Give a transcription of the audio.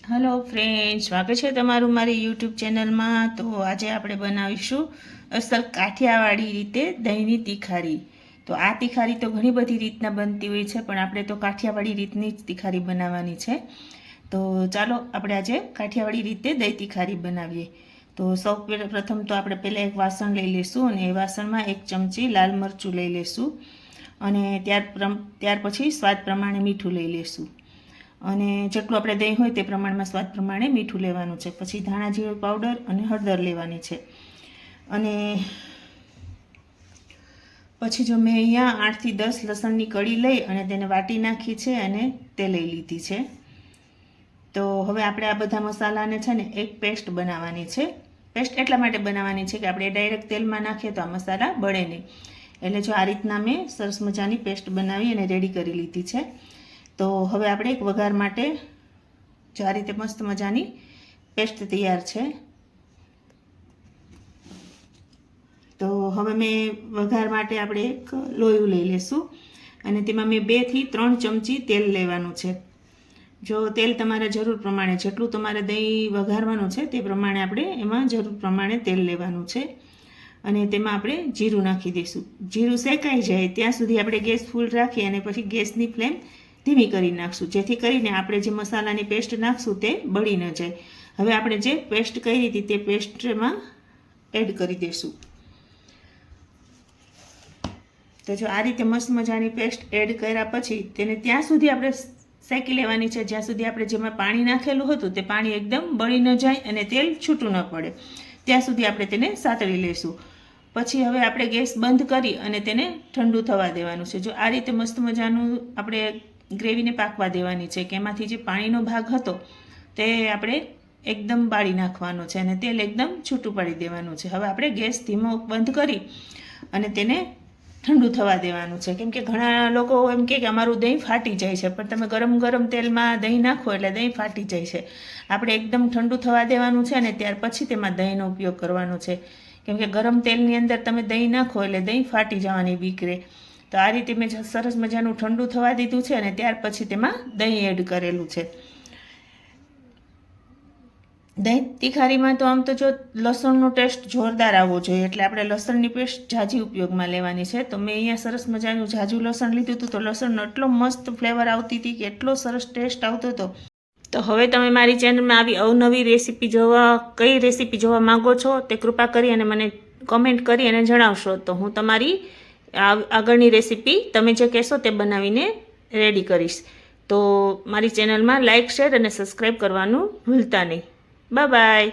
Hello friends, स्वागत है तमारू मारी यूट्यूब चैनल में। तो आज आप बनावीशुं असल काठियावाड़ी रीते दहीनी तीखारी। तो आ तीखारी तो घणी बधी रीतना बनती होय छे, पण आपणे तो काठियावाड़ी रीतनी ज तीखारी बनावानी छे। तो चालो आपणे आज काठियावाड़ी रीते दही तीखारी बनावीए। तो सौ प्रथम तो आपणे पहेला एक वासण लई लेशुं अने ए वासणमां 1 चमची लाल मरचुं लई लेशुं अने त्यार पछी स्वाद प्रमाणे मीठुं लई लेशुं અને જેટલું આપણે દહીં હોય તે પ્રમાણમાં સ્વાદ પ્રમાણે મીઠું લેવાનું છે। પછી ધાણા જીરું પાવડર અને હળદર લેવાની છે। અને પછી જો મેં અહીંયા 8 થી 10 લસણની કળી લઈ અને તેને વાટી નાખી છે અને તે લઈ લીધી છે। તો હવે આપણે આ બધા મસાલાને છે ને એક પેસ્ટ બનાવવાની છે। પેસ્ટ એટલા માટે બનાવવાની છે કે આપણે ડાયરેક્ટ તેલમાં નાખીએ તો આ મસાલા બળે નહીં। એટલે જો આ રીતના મેં સરસ મજાની પેસ્ટ બનાવી અને રેડી કરી લીધી છે। तो हवे आपणे एक वघार माटे जो आ रीते मस्त मजानी पेस्ट तैयार है। तो हवे मैं वघार माटे आपणे एक लोयूं लई लेशुं अने तेमां मैं 2 થી 3 चमची तेल लेवानुं छे। जो तेल तमारा जरूर प्रमाणे जेटलुं तमारे दही वघारवानुं छे ते प्रमाणे आपणे एमां जरूर प्रमाणे तेल लेवानुं छे। अने तेमां आपणे जीरुं नाखी दईशुं। जीरुं शेकाई जाय त्यां सुधी आपणे गैस फूल राखी अने पछी गैसनी फ्लेम धीमी करी नाखशुं, जेथी करीने आपणे जे मसालानी पेस्ट नाखशुं ते बળી न जाय। हवे आपणे जे पेस्ट करी हती ते पेस्टमां एड करी देशुं। तो जो आ रीते मस्त मजानी पेस्ट एड कर्या पछी तेने त्यां सुधी आपणे शेकी लेवानी छे ज्यां सुधी आपणे जेमां पाणी नाखेલું હતું તે પાણી એકદમ બળી ન જાય અને તેલ છૂટું ન પડે ત્યાં સુધી આપણે તેને સાતળી લઈશું। પછી હવે આપણે ગેસ બંધ કરી અને તેને ઠંડુ થવા દેવાનું છે। જો આ રીતે મસ્ત મજાનું આપણે ग्रेवीने पाकवा देवानी छे के एमांथी जे पाणीनो भाग हतो ते आपणे एकदम बाળી नाखवानो छे अने तेल एकदम छूटું पाડી देवानुं छे। हवे आपणे गैस धीमो बंध करी अने तेने ठंडू थवा देवानुं छे, केम के घणा लोको एम के अमारुं दહીં फाटी जाय छे, पण तमे गरम गरम तेलमां दહીં नाखो एटले दહીં फाटी जाय छे। आपणे एकदम ठंडू थवा देवानुं छे अने त्यार पछी तेमां दહીંનો उपयोग करवानो छे, केम के गरम तेलनी अंदर तमे दહીં नाखो एटले दહીં फाटी जवानी बीक रहे। तो आ रीते मैं सरस मजानुं ठंडू थवा दीधुं छे अने त्यार पछी तेमां दહીં एड करेलुं छे। दही तीखारीमां तो आम तो जो लसणनो टेस्ट जोरदार आववो जोईए एटले आपणे लसणनी पेस्ट झाजी उपयोगमां लेवानी छे। तो मैं अहींया सरस मजानुं झाजू लसण लीधुं हतुं, तो लसणनो एटलो मस्त फ्लेवर आवती हती के एटलो सरस टेस्ट आवतो हतो। तो हवे तमे मारी चेनलमां आवी अवनवी रेसिपी जोवा कई रेसिपी जोवा मांगो छो ते कृपा करी अने मने कमेंट करी अने जणावशो तो हूँ तमारी आगळनी रेसिपी तमे जे कहेशो ते बनावीने रेडी करीश। तो मारी चेनल में लाइक शेर और सब्सक्राइब करवानुं भूलता नहीं। Bye bye.